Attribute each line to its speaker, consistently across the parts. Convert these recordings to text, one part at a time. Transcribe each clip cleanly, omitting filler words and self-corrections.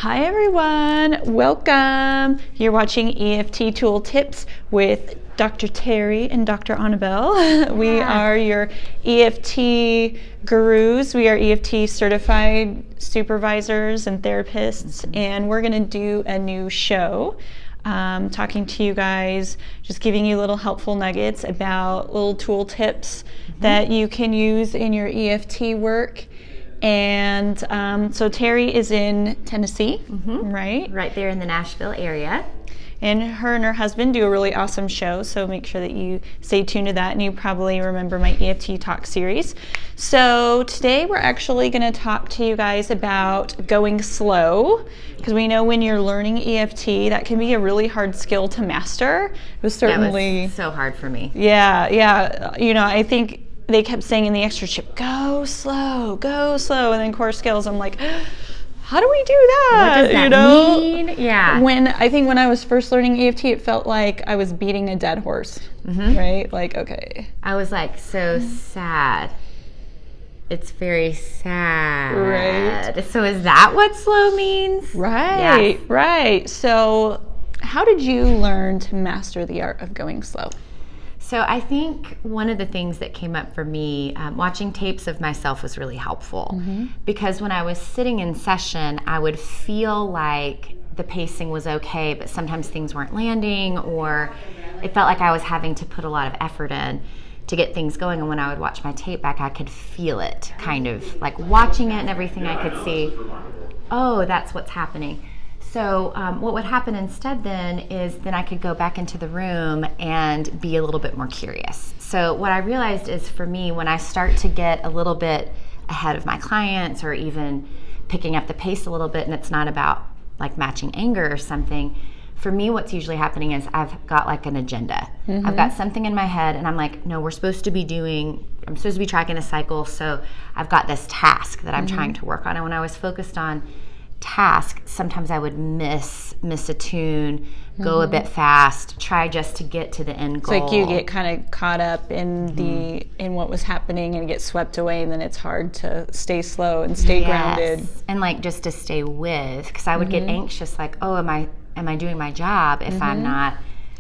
Speaker 1: Hi everyone, welcome. You're watching EFT Tool Tips with Dr. Teri and Dr. Anabelle. We are your EFT gurus. We are EFT certified supervisors and therapists, and we're gonna do a new show talking to you guys, just giving you little helpful nuggets about little tool tips that you can use in your EFT work. And so Teri is in Tennessee, right?
Speaker 2: Right there in the Nashville area.
Speaker 1: And her husband do a really awesome show, so make sure that you stay tuned to that, and you probably remember my EFT Talk series. So today we're actually going to talk to you guys about going slow, because we know when you're learning EFT, that can be a really hard skill to master. It was certainly...
Speaker 2: That was so hard for me.
Speaker 1: Yeah. You know, I think they kept saying in the externship, go slow, and then core skills. I'm like, how do we do that?
Speaker 2: What does that mean? Yeah.
Speaker 1: When I was first learning EFT, it felt like I was beating a dead horse, right? Like, okay.
Speaker 2: I was like, so sad. It's very sad.
Speaker 1: Right.
Speaker 2: So is that what slow means?
Speaker 1: Right,
Speaker 2: Yes.
Speaker 1: right. So how did you learn to master the art of going slow?
Speaker 2: So I think one of the things that came up for me, watching tapes of myself was really helpful, because when I was sitting in session, I would feel like the pacing was okay, but sometimes things weren't landing, or it felt like I was having to put a lot of effort in to get things going. And when I would watch my tape back, I could feel it, kind of like watching it and everything. I could see, oh, that's what's happening. So what would happen instead then is then I could go back into the room and be a little bit more curious. So what I realized is, for me, when I start to get a little bit ahead of my clients, or even picking up the pace a little bit, and it's not about like matching anger or something, for me what's usually happening is I've got like an agenda. I've got something in my head and I'm like, no, I'm supposed to be tracking a cycle, so I've got this task that I'm trying to work on. And when I was focused on task, sometimes I would miss a tune, go a bit fast, try just to get to the end goal.
Speaker 1: It's like you get kind of caught up in in what was happening and get swept away, and then it's hard to stay slow and stay grounded.
Speaker 2: And like just to stay with, because I would get anxious, like, oh, am I doing my job if I'm not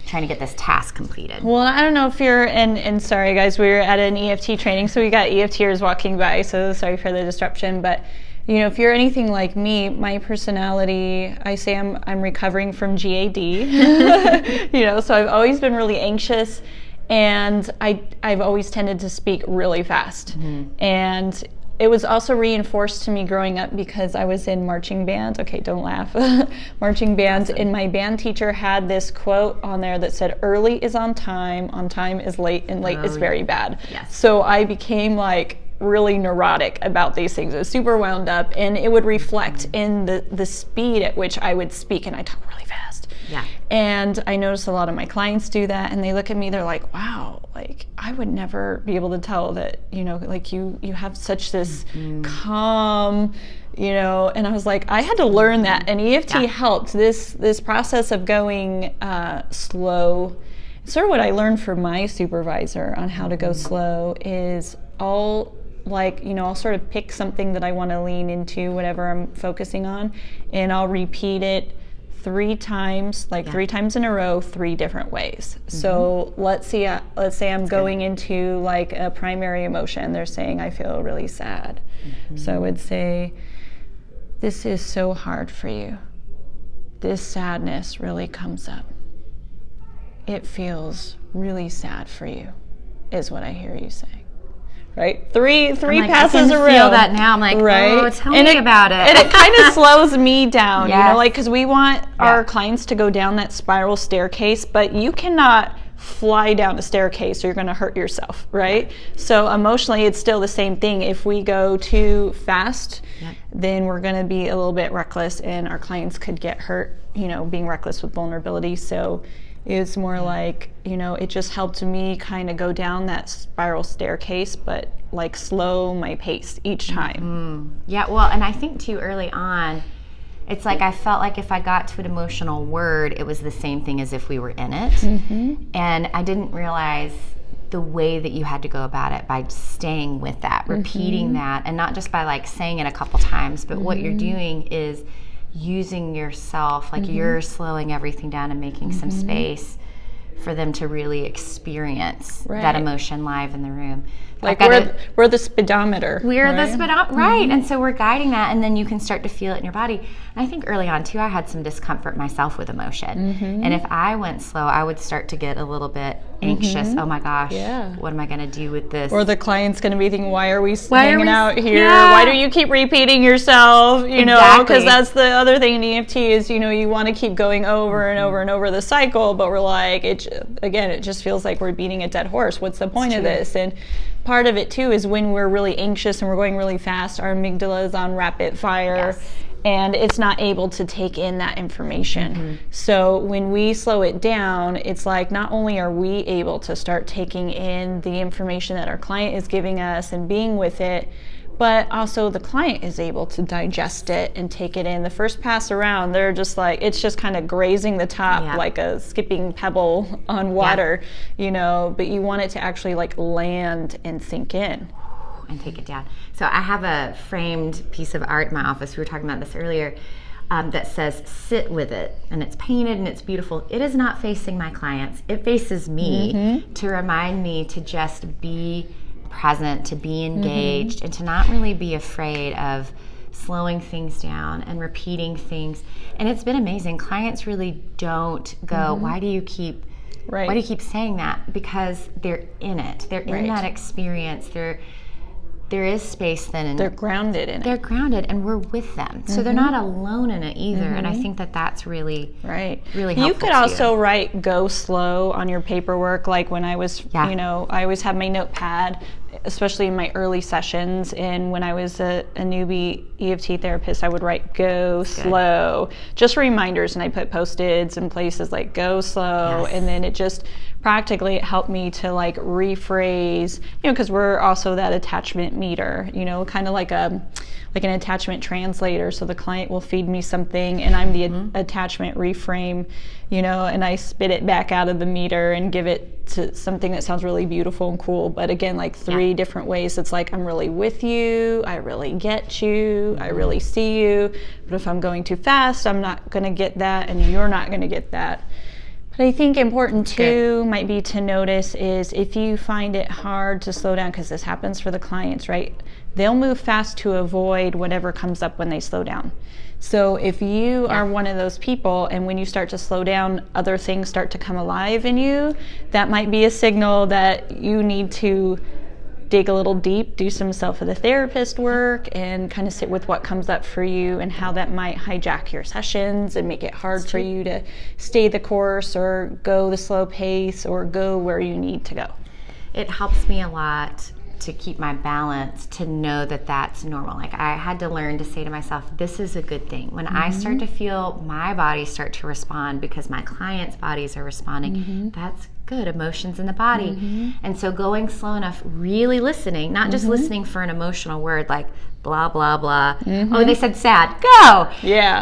Speaker 2: trying to get this task completed?
Speaker 1: Well, I don't know if you're, and sorry guys, we were at an EFT training, so we got EFTers walking by, so sorry for the disruption, but you know, if you're anything like me, my personality, I say I'm recovering from GAD, you know, so I've always been really anxious, and I've always tended to speak really fast. And it was also reinforced to me growing up because I was in marching band. Okay, don't laugh. Marching band. Awesome. And my band teacher had this quote on there that said, early is on time is late, and late is very bad.
Speaker 2: Yes.
Speaker 1: So I became like really neurotic about these things. I was super wound up, and it would reflect in the speed at which I would speak, and I talk really fast.
Speaker 2: Yeah. And
Speaker 1: I notice a lot of my clients do that, and they look at me, they're like, wow, like I would never be able to tell that, you know, like you have such this calm, you know. And I was like, I had to learn that, and EFT helped. This process of going slow, sort of what I learned from my supervisor on how to go slow is I'll sort of pick something that I want to lean into, whatever I'm focusing on, and I'll repeat it 3 times, 3 times in a row, 3 different ways. So let's say I'm going into like a primary emotion. They're saying I feel really sad. So I would say, this is so hard for you. This sadness really comes up. It feels really sad for you, is what I hear you saying. Right? Three passes around.
Speaker 2: I feel that now. I'm like, oh, tell me about it.
Speaker 1: And it kind of slows me down,
Speaker 2: Yes.
Speaker 1: you know, like, because we want our clients to go down that spiral staircase, but you cannot fly down a staircase or you're going to hurt yourself, right? So emotionally, it's still the same thing. If we go too fast, then we're going to be a little bit reckless, and our clients could get hurt, you know, being reckless with vulnerability. So it's more like, you know, it just helped me kind of go down that spiral staircase, but like slow my pace each time.
Speaker 2: Yeah, well, and I think too early on, it's like I felt like if I got to an emotional word, it was the same thing as if we were in it. And I didn't realize the way that you had to go about it by staying with that, repeating that, and not just by like saying it a couple times, but what you're doing is using yourself, like you're slowing everything down and making some space for them to really experience that emotion live in the room.
Speaker 1: Like we're the speedometer.
Speaker 2: We're the speedometer, right? And so we're guiding that, and then you can start to feel it in your body. And I think early on too, I had some discomfort myself with emotion, and if I went slow, I would start to get a little bit anxious. Oh my gosh, what am I going to do with this?
Speaker 1: Or the client's going to be thinking, why are we hanging out here? Why do you keep repeating yourself? You know, because that's the other thing in EFT is, you know, you want to keep going over and over and over the cycle, but we're like, it just feels like we're beating a dead horse. What's the point of this? And part of it too is when we're really anxious and we're going really fast, our amygdala is on rapid fire and it's not able to take in that information. So when we slow it down, it's like not only are we able to start taking in the information that our client is giving us and being with it, but also the client is able to digest it and take it in. The first pass around, they're just like, it's just kind of grazing the top like a skipping pebble on water, you know, but you want it to actually like land and sink in.
Speaker 2: And take it down. So I have a framed piece of art in my office. We were talking about this earlier. That says sit with it, and it's painted and it's beautiful. It is not facing my clients. It faces me to remind me to just be present, to be engaged, and to not really be afraid of slowing things down and repeating things. And it's been amazing. Clients really don't go, why do you keep saying that? Because they're in it. They're in that experience. There is space then, and
Speaker 1: they're grounded in it.
Speaker 2: They're grounded, and we're with them, so they're not alone in it either. And I think that that's really really helpful.
Speaker 1: You could also write "go slow" on your paperwork. Like when I was, you know, I always have my notepad, especially in my early sessions. And when I was a newbie EFT therapist, I would write "go slow," just reminders, and I put Post-its in places like "go slow," and then it just practically it helped me to like rephrase, you know, because we're also that attachment meter, you know, kind of like an attachment translator. So the client will feed me something and I'm the attachment reframe, you know, and I spit it back out of the meter and give it to something that sounds really beautiful and cool. But again, like 3 different ways. It's like, I'm really with you, I really get you, I really see you. But if I'm going too fast, I'm not going to get that, and you're not going to get that. But I think important too might be to notice is if you find it hard to slow down, because this happens for the clients, right? They'll move fast to avoid whatever comes up when they slow down. So if you are one of those people, and when you start to slow down, other things start to come alive in you, that might be a signal that you need to dig a little deep, do some self-therapist work, and kind of sit with what comes up for you and how that might hijack your sessions and make it hard for you to stay the course or go the slow pace or go where you need to go.
Speaker 2: It helps me a lot to keep my balance, to know that that's normal. Like I had to learn to say to myself, this is a good thing. When I start to feel my body start to respond because my clients' bodies are responding, that's good. Emotions in the body. And so going slow enough, really listening, not just listening for an emotional word like blah, blah, blah. Oh, they said sad, go.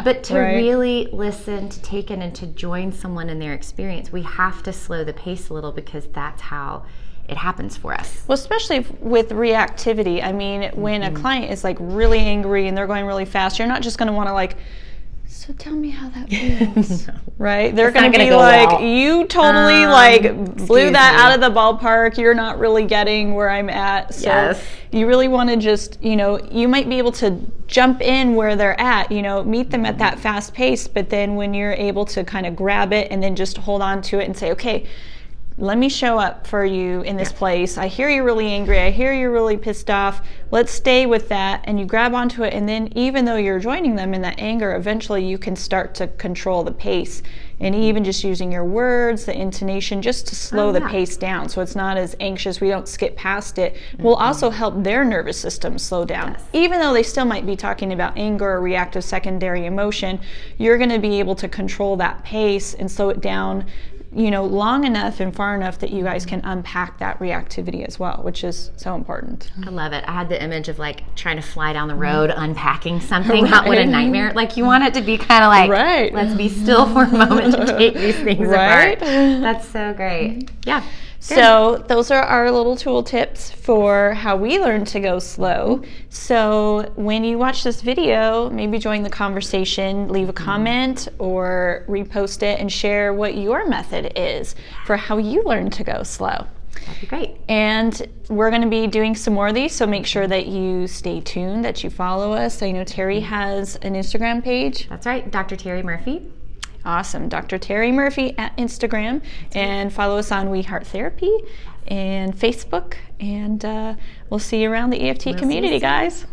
Speaker 2: But to really listen, to take in and to join someone in their experience. We have to slow the pace a little because that's how it happens for us.
Speaker 1: Well, especially with reactivity. I mean, when a client is like really angry and they're going really fast, you're not just going to want to like, so tell me how that feels, right? They're going to be like, you totally like blew that out of the ballpark. You're not really getting where I'm at. So you really want to just, you know, you might be able to jump in where they're at, you know, meet them at that fast pace. But then when you're able to kind of grab it and then just hold on to it and say, okay, let me show up for you in this place. I hear you're really angry. I hear you're really pissed off. Let's stay with that. And you grab onto it. And then even though you're joining them in that anger, eventually you can start to control the pace. And even just using your words, the intonation, just to slow the pace down. So it's not as anxious. We don't skip past it. Will also help their nervous system slow down. Even though they still might be talking about anger or reactive secondary emotion, you're going to be able to control that pace and slow it down, you know, long enough and far enough that you guys can unpack that reactivity as well, which is so important.
Speaker 2: I love it. I had the image of like trying to fly down the road, unpacking something. What a nightmare. Like you want it to be kind of like, let's be still for a moment to take these things apart. That's so great.
Speaker 1: So those are our little tool tips for how we learn to go slow. So when you watch this video, maybe join the conversation, leave a comment or repost it and share what your method is for how you learn to go slow.
Speaker 2: That'd be great.
Speaker 1: And we're going to be doing some more of these, so make sure that you stay tuned, that you follow us. I know Teri has an Instagram page.
Speaker 2: That's right, Dr. Teri Murphy.
Speaker 1: Awesome. Dr. Teri Murphy at Instagram. And follow us on We Heart Therapy and Facebook. And we'll see you around the EFT community, guys.